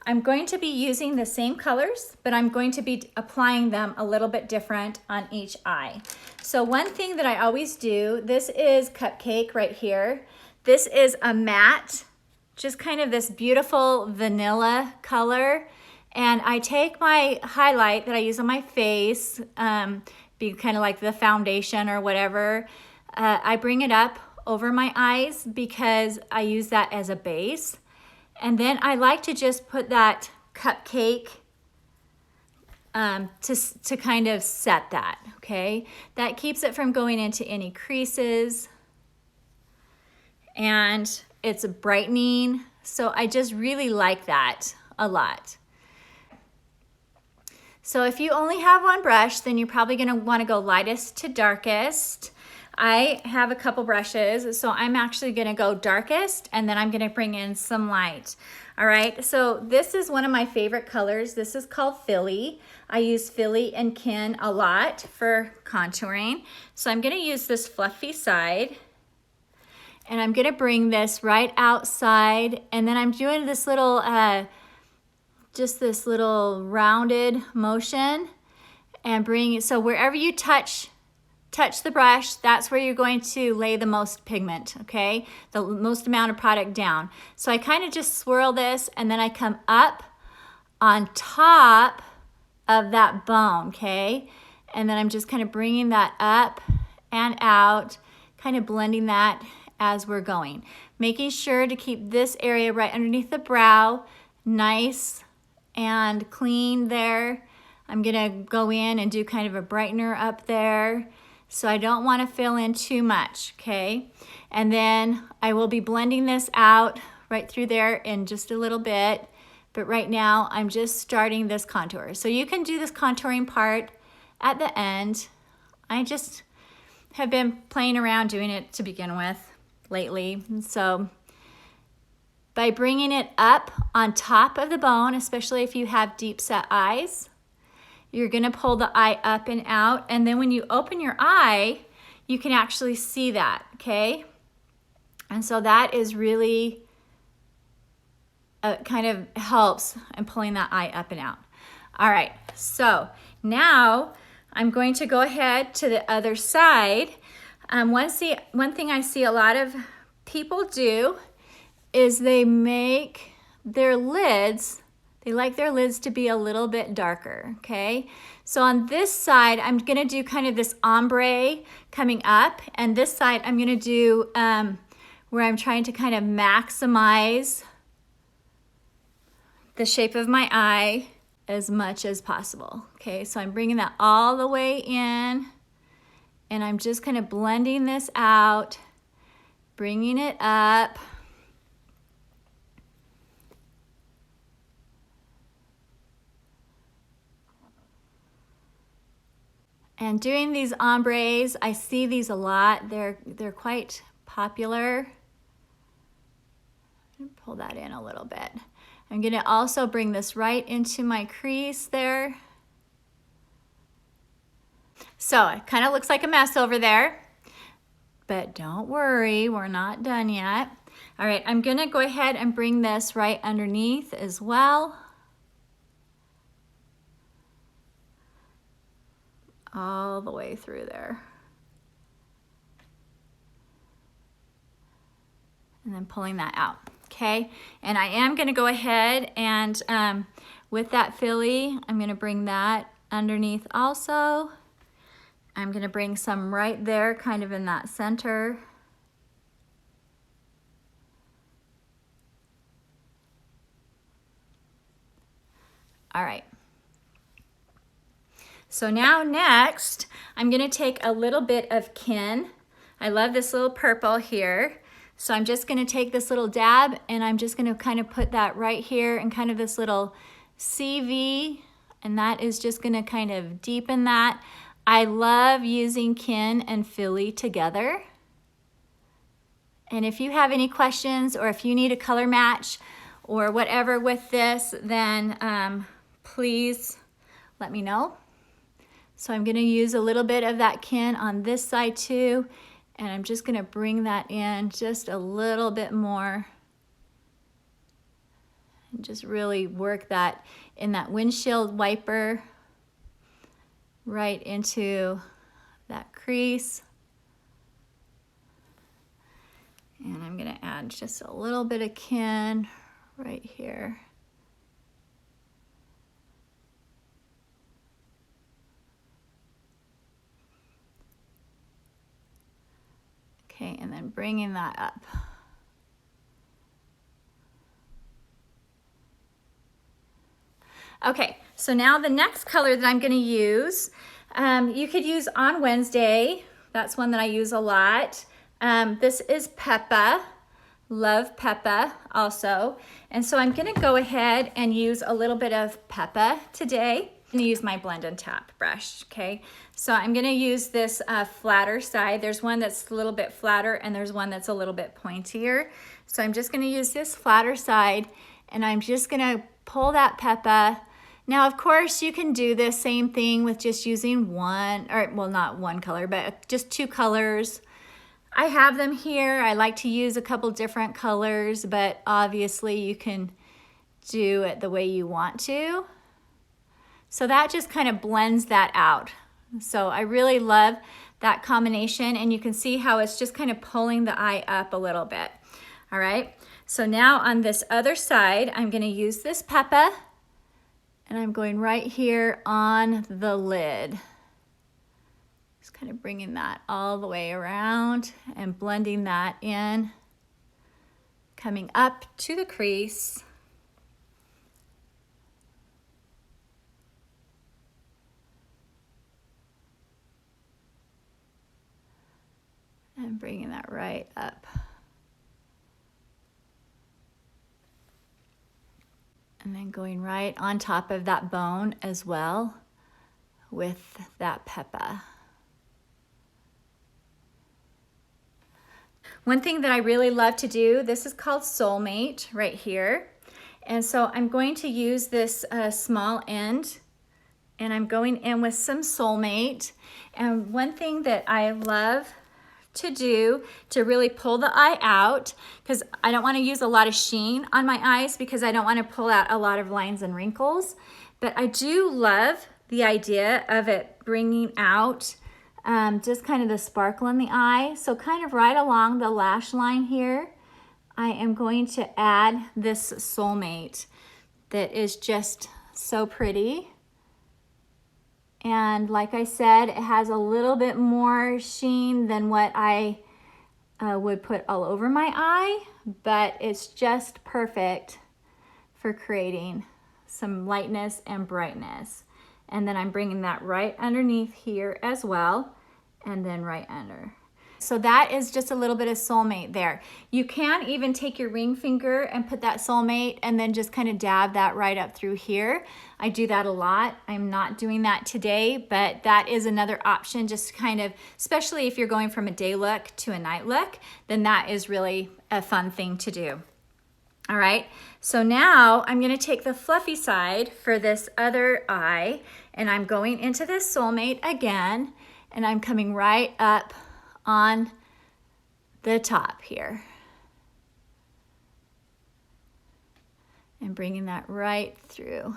I'm going to be using the same colors, but I'm going to be applying them a little bit different on each eye. So one thing that I always do, this is Cupcake right here. This is a matte, just kind of this beautiful vanilla color. And I take my highlight that I use on my face, be kind of like the foundation or whatever. I bring it up over my eyes because I use that as a base. And then I like to just put that Cupcake to kind of set that, okay? That keeps it from going into any creases. And it's brightening. So I just really like that a lot. So if you only have one brush, then you're probably gonna wanna go lightest to darkest. I have a couple brushes, so I'm actually gonna go darkest and then I'm gonna bring in some light. All right, so this is one of my favorite colors. This is called Philly. I use Philly and Kin a lot for contouring. So I'm gonna use this fluffy side and I'm gonna bring this right outside, and then I'm doing this little, just this little rounded motion and bring it, so wherever you touch the brush, that's where you're going to lay the most pigment, okay? The most amount of product down. So I kind of just swirl this and then I come up on top of that bone, okay? And then I'm just kind of bringing that up and out, kind of blending that as we're going. Making sure to keep this area right underneath the brow nice and clean there. I'm gonna go in and do kind of a brightener up there. So I don't want to fill in too much, okay? And then I will be blending this out right through there in just a little bit. But right now I'm just starting this contour. So you can do this contouring part at the end. I just have been playing around doing it to begin with lately. So by bringing it up on top of the bone, especially if you have deep set eyes, you're gonna pull the eye up and out, and then when you open your eye, you can actually see that, okay? And so that is really, kind of helps in pulling that eye up and out. All right, so now I'm going to go ahead to the other side. One thing I see a lot of people do is they make their lids, they like their lids to be a little bit darker, okay? So on this side, I'm gonna do kind of this ombre coming up, and this side I'm gonna do where I'm trying to kind of maximize the shape of my eye as much as possible, okay? So I'm bringing that all the way in, and I'm just kind of blending this out, bringing it up. And doing these ombres, I see these a lot. They're quite popular. Pull that in a little bit. I'm gonna also bring this right into my crease there. So it kind of looks like a mess over there, but don't worry, we're not done yet. All right, I'm gonna go ahead and bring this right underneath as well. All the way through there. And then pulling that out, okay? And I am gonna go ahead and with that Philly, I'm gonna bring that underneath also. I'm gonna bring some right there, kind of in that center. All right. So now next, I'm gonna take a little bit of Kin. I love this little purple here. So I'm just gonna take this little dab and I'm just gonna kind of put that right here and kind of this little CV, and that is just gonna kind of deepen that. I love using Kin and Philly together. And if you have any questions or if you need a color match or whatever with this, then please let me know. So I'm gonna use a little bit of that Kin on this side too, and I'm just gonna bring that in just a little bit more. And just really work that in that windshield wiper right into that crease. And I'm gonna add just a little bit of kin right here. Okay, and then bringing that up. Okay, so now the next color that I'm gonna use, you could use On Wednesday. That's one that I use a lot. This is Peppa. Love Peppa also. And so I'm gonna go ahead and use a little bit of Peppa today. I'm gonna use my blend and tap brush, okay? So I'm gonna use this flatter side. There's one that's a little bit flatter and there's one that's a little bit pointier. So I'm just gonna use this flatter side and I'm just gonna pull that Peppa. Now, of course, you can do the same thing with just using one, or well, not one color, but just two colors. I have them here. I like to use a couple different colors, but obviously you can do it the way you want to. So that just kind of blends that out. So I really love that combination, and you can see how it's just kind of pulling the eye up a little bit. All right, so now on this other side, I'm gonna use this Peppa, and I'm going right here on the lid. Just kind of bringing that all the way around and blending that in, coming up to the crease. And bringing that right up. And then going right on top of that bone as well with that Peppa. One thing that I really love to do, this is called Soulmate right here. And so I'm going to use this small end, and I'm going in with some Soulmate. And one thing that I love to do to really pull the eye out, because I don't want to use a lot of sheen on my eyes because I don't want to pull out a lot of lines and wrinkles, but I do love the idea of it bringing out just kind of the sparkle in the eye. So kind of right along the lash line here, I am going to add this Soulmate that is just so pretty. And like I said, it has a little bit more sheen than what I would put all over my eye, but it's just perfect for creating some lightness and brightness. And then I'm bringing that right underneath here as well, and then right under. So that is just a little bit of Soulmate there. You can even take your ring finger and put that Soulmate and then just kind of dab that right up through here. I do that a lot. I'm not doing that today, but that is another option, just kind of, especially if you're going from a day look to a night look, then that is really a fun thing to do. All right, so now I'm gonna take the fluffy side for this other eye, and I'm going into this Soulmate again, and I'm coming right up on the top here and bringing that right through.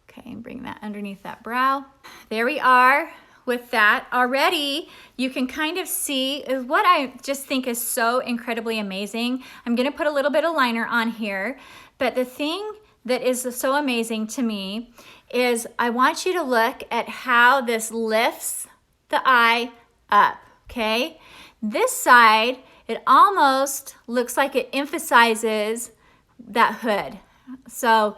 Okay, and bring that underneath that brow. There we are. With that already, you can kind of see what I just think is so incredibly amazing. I'm gonna put a little bit of liner on here, but the thing that is so amazing to me is I want you to look at how this lifts the eye up, okay? This side, it almost looks like it emphasizes that hood. So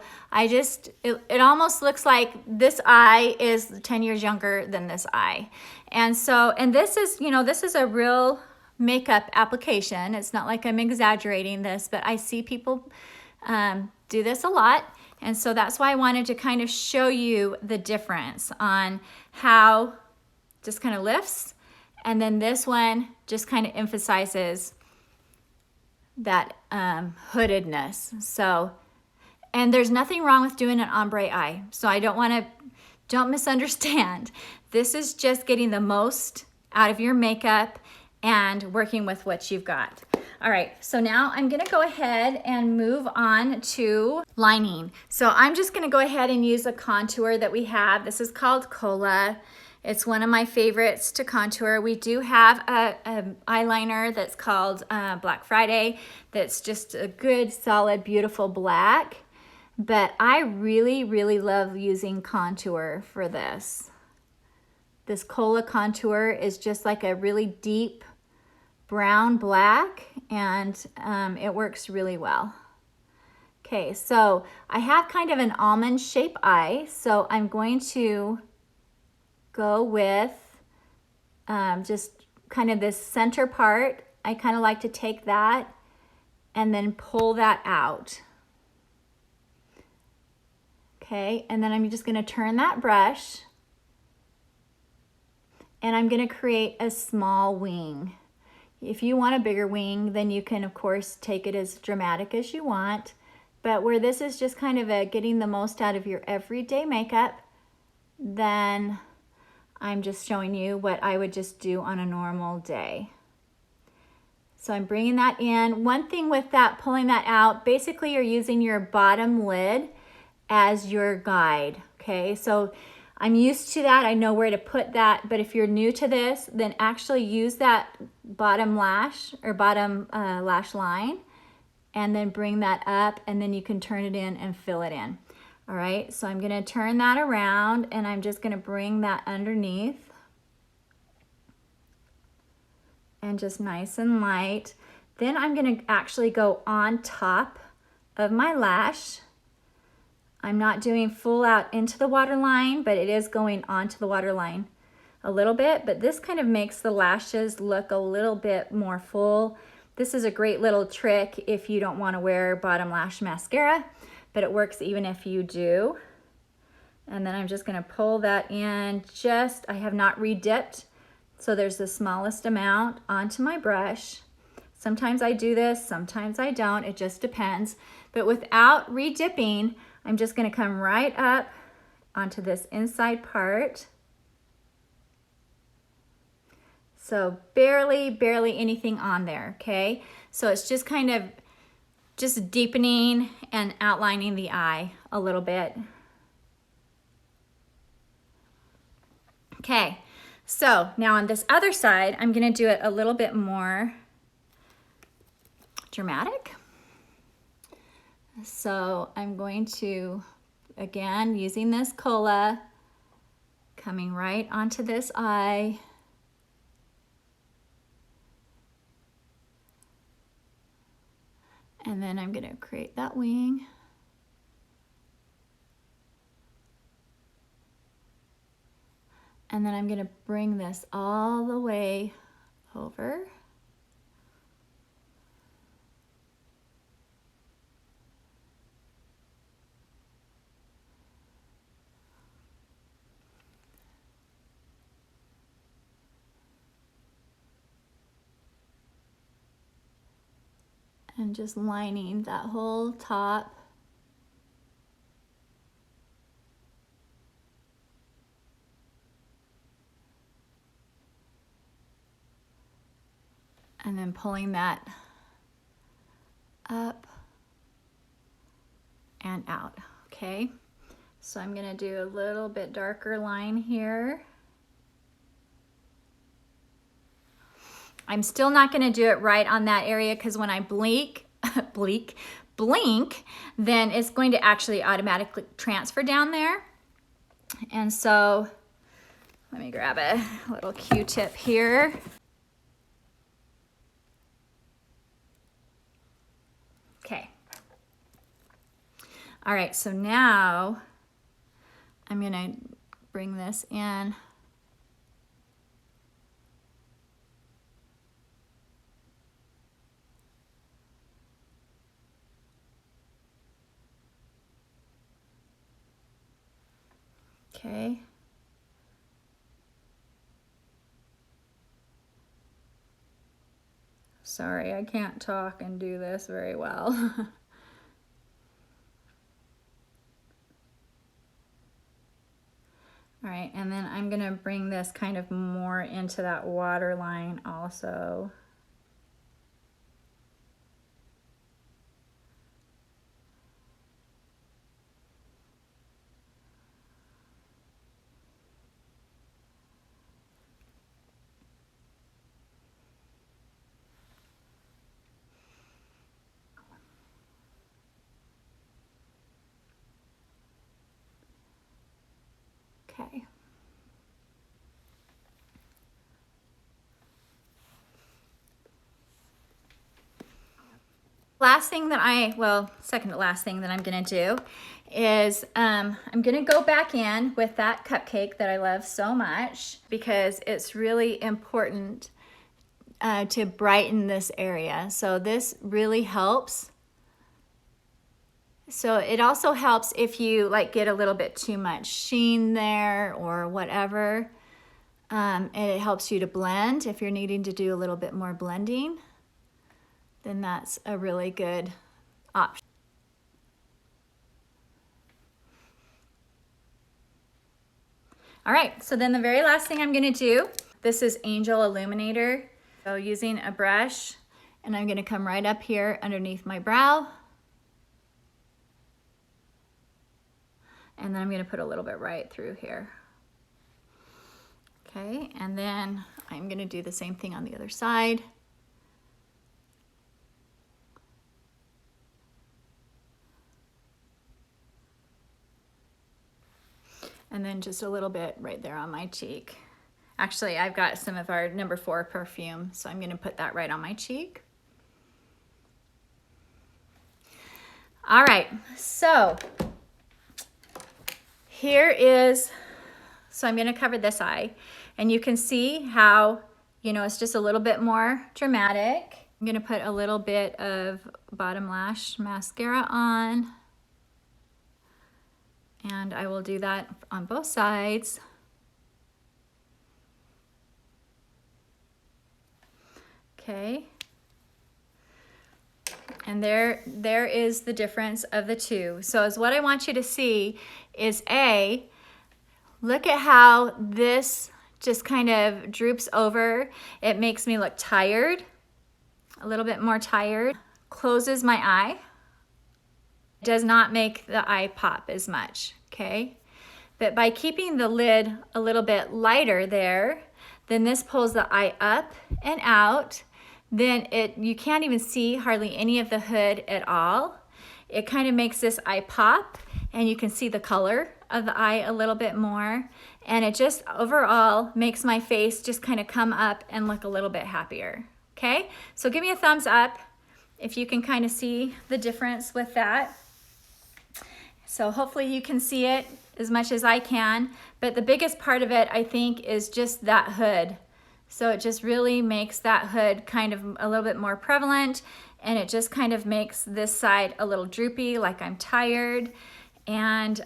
it almost looks like this eye is 10 years younger than this eye. And so, and this is, you know, this is a real makeup application. It's not like I'm exaggerating this, but I see people do this a lot. And so that's why I wanted to kind of show you the difference on how just kind of lifts. And then this one just kind of emphasizes that hoodedness. So, and there's nothing wrong with doing an ombre eye. So I don't want to Don't misunderstand. This is just getting the most out of your makeup and working with what you've got. All right, so now I'm gonna go ahead and move on to lining. So I'm just gonna go ahead and use a contour that we have. This is called Cola. It's one of my favorites to contour. We do have a eyeliner that's called Black Friday that's just a good, solid, beautiful black. But I really, really love using contour for this. This Cola contour is just like a really deep brown black, and it works really well. Okay, so I have kind of an almond shape eye, so I'm going to go with just kind of this center part. I kind of like to take that and then pull that out. Okay, and then I'm just going to turn that brush and I'm going to create a small wing. If you want a bigger wing, then you can, of course, take it as dramatic as you want. But where this is just kind of a getting the most out of your everyday makeup, then I'm just showing you what I would just do on a normal day. So I'm bringing that in. One thing with that, pulling that out, basically you're using your bottom lid as your guide, okay? So I'm used to that, I know where to put that, but if you're new to this, then actually use that bottom lash or bottom lash line and then bring that up, and then you can turn it in and fill it in. All right, so I'm gonna turn that around and I'm just gonna bring that underneath and just nice and light. Then I'm gonna actually go on top of my lash. I'm not doing full out into the waterline, but it is going onto the waterline a little bit, but this kind of makes the lashes look a little bit more full. This is a great little trick if you don't want to wear bottom lash mascara, but it works even if you do. And then I'm just going to pull that in I have not re-dipped, so there's the smallest amount onto my brush. Sometimes I do this, sometimes I don't, it just depends. But without re-dipping, I'm just going to come right up onto this inside part. So barely anything on there, okay? So it's just kind of just deepening and outlining the eye a little bit. Okay, so now on this other side, I'm gonna do it a little bit more dramatic. So I'm going to, again, using this Cola, coming right onto this eye. And then I'm gonna create that wing. And then I'm gonna bring this all the way over. And just lining that whole top. And then pulling that up and out, okay? So I'm gonna do a little bit darker line here. I'm still not gonna do it right on that area because when I blink, then it's going to actually automatically transfer down there. And so, let me grab a little Q-tip here. Okay. All right, so now I'm gonna bring this in. Okay. Sorry, I can't talk and do this very well. and then I'm gonna bring this kind of more into that waterline also. Okay. Last thing that second to last thing that I'm gonna do is I'm gonna go back in with that Cupcake that I love so much because it's really important to brighten this area. So this really helps. So it also helps if you like get a little bit too much sheen there or whatever. And it helps you to blend. If you're needing to do a little bit more blending, then that's a really good option. All right, so then the very last thing I'm gonna do, this is Angel Illuminator. So using a brush, and I'm gonna come right up here underneath my brow. And then I'm gonna put a little bit right through here. Okay, and then I'm gonna do the same thing on the other side. And then just a little bit right there on my cheek. Actually, I've got some of our No. 4 perfume, so I'm gonna put that right on my cheek. All right, so here is, so I'm gonna cover this eye, and you can see how, you know, it's just a little bit more dramatic. I'm gonna put a little bit of bottom lash mascara on, and I will do that on both sides. Okay. And there is the difference of the two. So as what I want you to see is look at how this just kind of droops over. It makes me look tired, a little bit more tired. Closes my eye. Does not make the eye pop as much, okay? But by keeping the lid a little bit lighter there, then this pulls the eye up and out. Then you can't even see hardly any of the hood at all. It kind of makes this eye pop, and you can see the color of the eye a little bit more. And it just overall makes my face just kind of come up and look a little bit happier, okay? So give me a thumbs up if you can kind of see the difference with that. So hopefully you can see it as much as I can, but the biggest part of it, I think, is just that hood. So it just really makes that hood kind of a little bit more prevalent, and it just kind of makes this side a little droopy, like I'm tired, and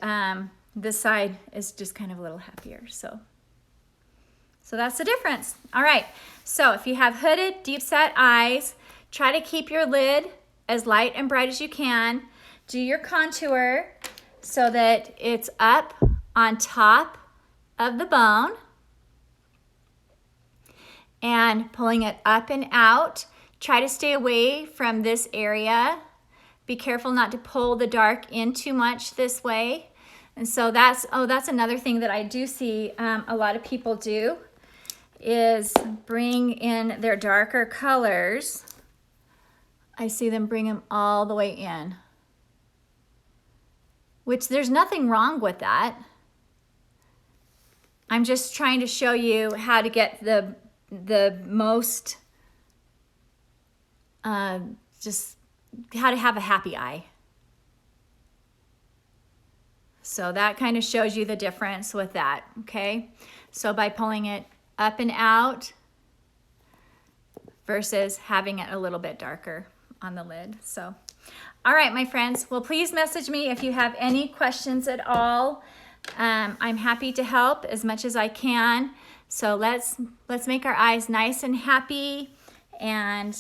this side is just kind of a little happier. So that's the difference. All right, so if you have hooded, deep set eyes, try to keep your lid as light and bright as you can. Do your contour so that it's up on top of the bone and pulling it up and out. Try to stay away from this area. Be careful not to pull the dark in too much this way. And so that's another thing that I do see a lot of people do is bring in their darker colors. I see them bring them all the way in, which there's nothing wrong with that. I'm just trying to show you how to get the most, just how to have a happy eye. So that kind of shows you the difference with that, okay? So by pulling it up and out versus having it a little bit darker on the lid. So, all right, my friends, well, please message me if you have any questions at all. I'm happy to help as much as I can. So let's make our eyes nice and happy and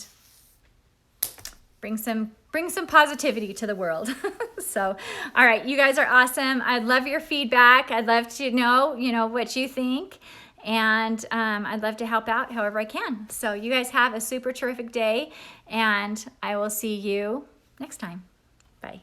bring some bring some positivity to the world. So, all right, you guys are awesome. I'd love your feedback. I'd love to know, what you think. And I'd love to help out however I can. So you guys have a super terrific day, and I will see you next time. Bye.